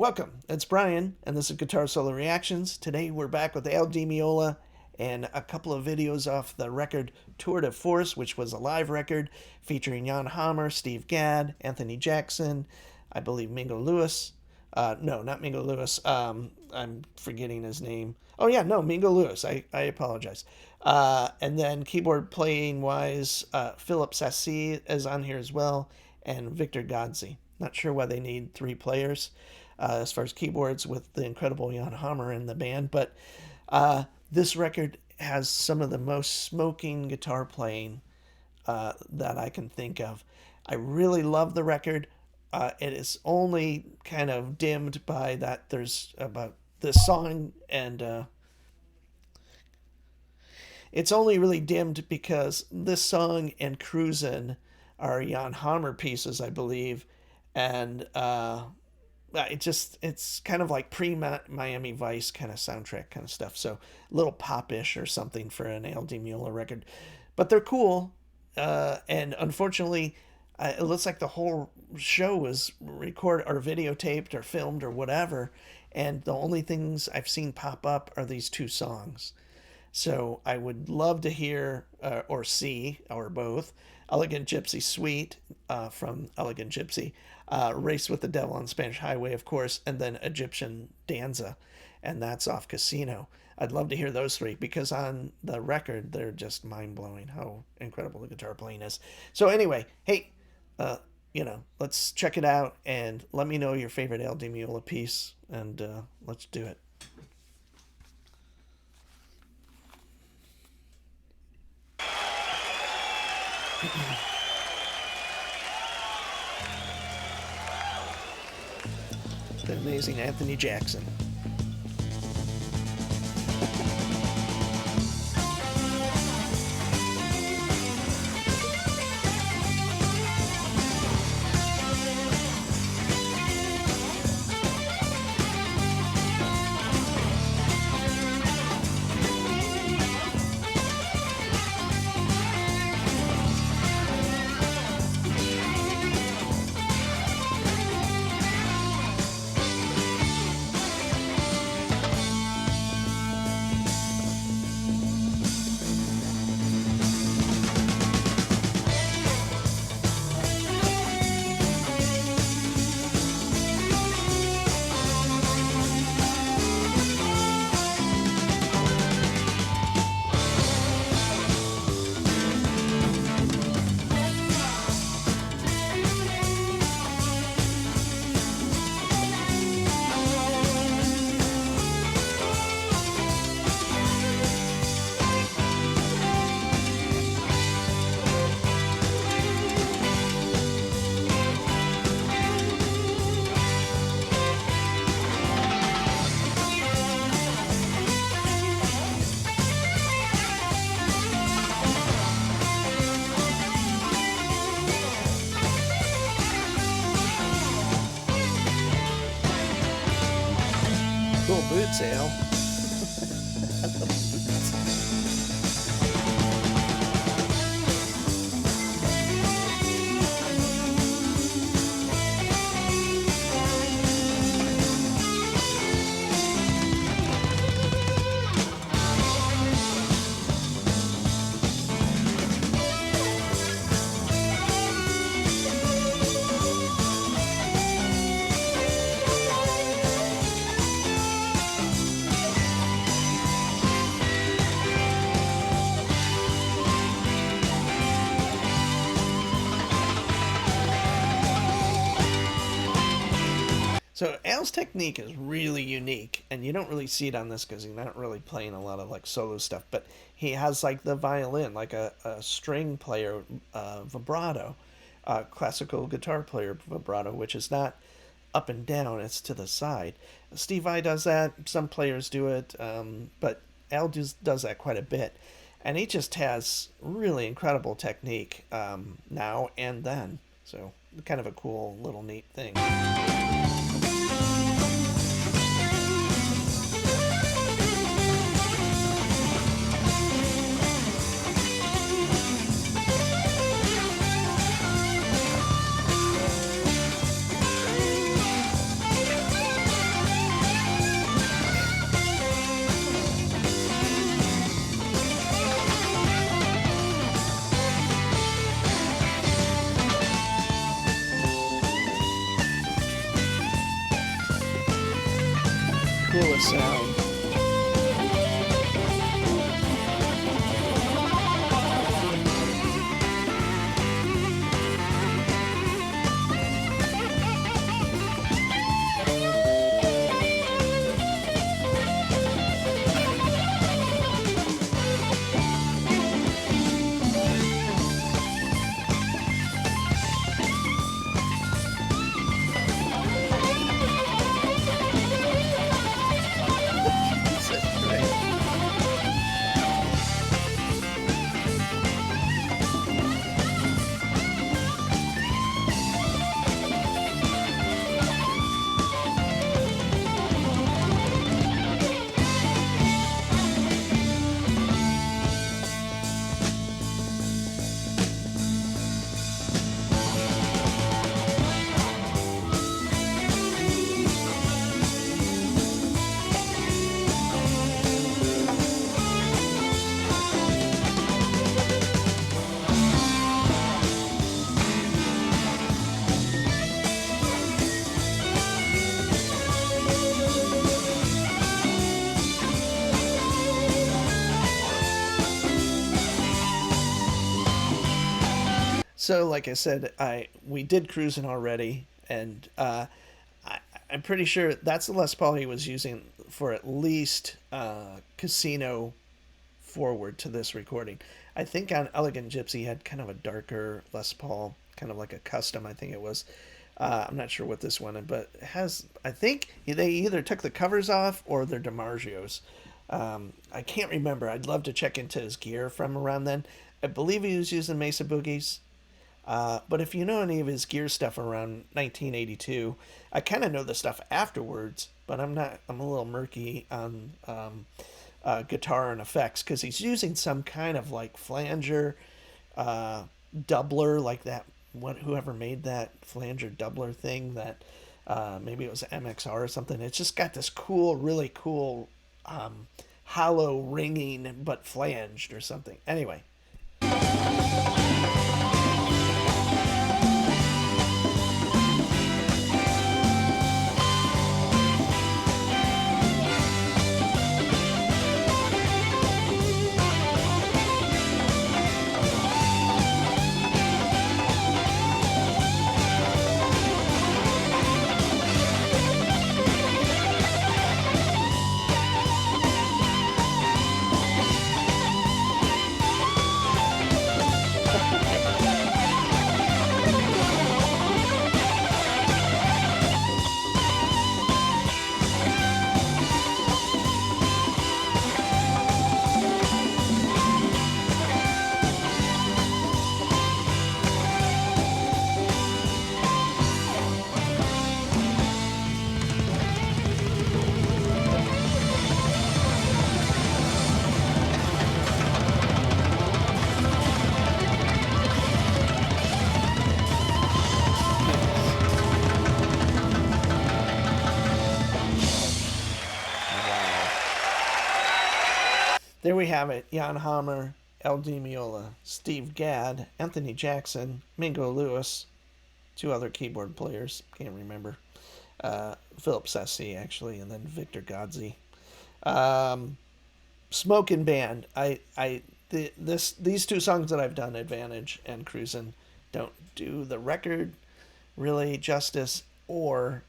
Welcome. It's Brian, and this is Guitar Solo Reactions. Today we're back with LD Meola and a couple of videos off the record Tour de Force, which was a live record featuring Jan Hammer, Steve Gadd, Anthony Jackson, I believe Mingo Lewis. No, not Mingo Lewis. I'm forgetting his name. Oh, yeah, no, Mingo Lewis. I apologize. And then keyboard playing wise, Philip Sassi is on here as well, and Victor Godzi. Not sure why they need three players as far as keyboards with the incredible Jan Hammer in the band. But this record has some of the most smoking guitar playing that I can think of. I really love the record. It is only kind of dimmed by that there's about this song, and it's only really dimmed because this song and Cruisin' are Jan Hammer pieces, I believe, and it's kind of like pre Miami Vice kind of soundtrack kind of stuff. So a little pop-ish or something for an Al Di Meola record, but they're cool. And unfortunately, it looks like the whole show was recorded or videotaped or filmed or whatever, and the only things I've seen pop up are these two songs. So I would love to hear or see, or both, Elegant Gypsy Suite from Elegant Gypsy, Race with the Devil on Spanish Highway, of course, and then Egyptian Danza, and that's off Casino. I'd love to hear those three because on the record, they're just mind-blowing how incredible the guitar playing is. So anyway, hey, let's check it out and let me know your favorite Al Di Meola piece, and let's do it. The amazing Anthony Jackson. Cool boots, Al. So Al's technique is really unique, and you don't really see it on this because he's not really playing a lot of like solo stuff. But he has like the violin, like a string player vibrato, classical guitar player vibrato, which is not up and down; it's to the side. Steve Vai does that. Some players do it, but Al does that quite a bit, and he just has really incredible technique now and then. So kind of a cool little neat thing. sound. Jesus Christ. So, like I said, I we did cruising already, and I, I'm pretty sure that's the Les Paul he was using for at least Casino forward to this recording. I think on Elegant Gypsy he had kind of a darker Les Paul, kind of like a custom. I think it was. I'm not sure what this one, but it has. I think they either took the covers off or they're DiMarzio's. I can't remember. I'd love to check into his gear from around then. I believe he was using Mesa Boogies. But if you know any of his gear stuff around 1982, I kind of know the stuff afterwards, but I'm not. I'm a little murky on guitar and effects because he's using some kind of like flanger uh, doubler, like that. What whoever made that flanger doubler thing that maybe it was MXR or something. It's just got this cool, really cool hollow ringing, but flanged or something. Anyway, wow. There we have it. Jan Hammer, L.D. Meola, Steve Gadd, Anthony Jackson, Mingo Lewis, two other keyboard players. Can't remember. Philip Sessi, actually, and then Victor Godzi. Um, Smoking Band. These two songs that I've done, Advantage and Cruisin', don't do the record really justice, or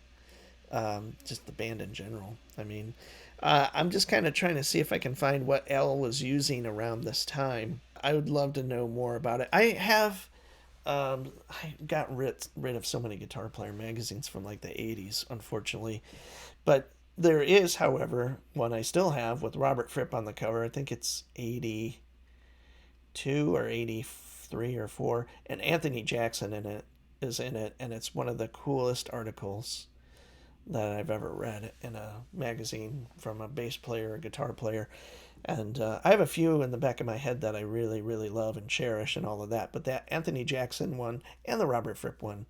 just the band in general. I mean, I'm just kind of trying to see if I can find what L was using around this time. I would love to know more about it. I got rid of so many Guitar Player magazines from like the 80s, unfortunately. But there is, however, one I still have with Robert Fripp on the cover. I think it's 82 or 83 or 4, and Anthony Jackson in it is in it, and it's one of the coolest articles that I've ever read in a magazine from a bass player or guitar player. And I have a few in the back of my head that I really, really love and cherish and all of that. But that Anthony Jackson one and the Robert Fripp one,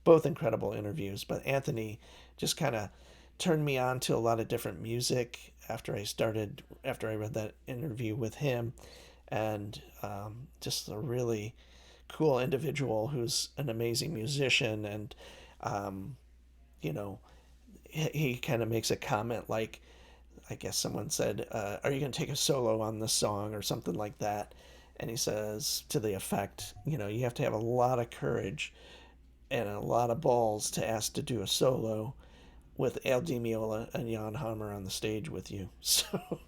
both incredible interviews. But Anthony just kind of turned me on to a lot of different music after I read that interview with him. And just a really cool individual who's an amazing musician. And, you know, he kind of makes a comment like I guess someone said, "Are you going to take a solo on this song?" or something like that. And he says to the effect, you have to have a lot of courage and a lot of balls to ask to do a solo with Al Di Meola and Jan Hammer on the stage with you. So,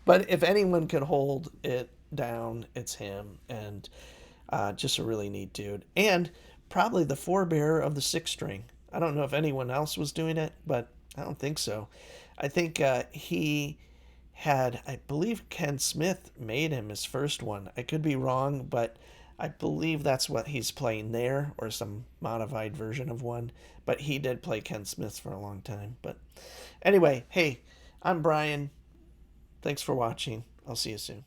but if anyone could hold it down, it's him, and just a really neat dude, and probably the forebearer of the six string. I don't know if anyone else was doing it, but I don't think so. I think he had, I believe Ken Smith made him his first one. I could be wrong, but I believe that's what he's playing there, or some modified version of one. But he did play Ken Smith for a long time. But anyway, hey, I'm Brian. Thanks for watching. I'll see you soon.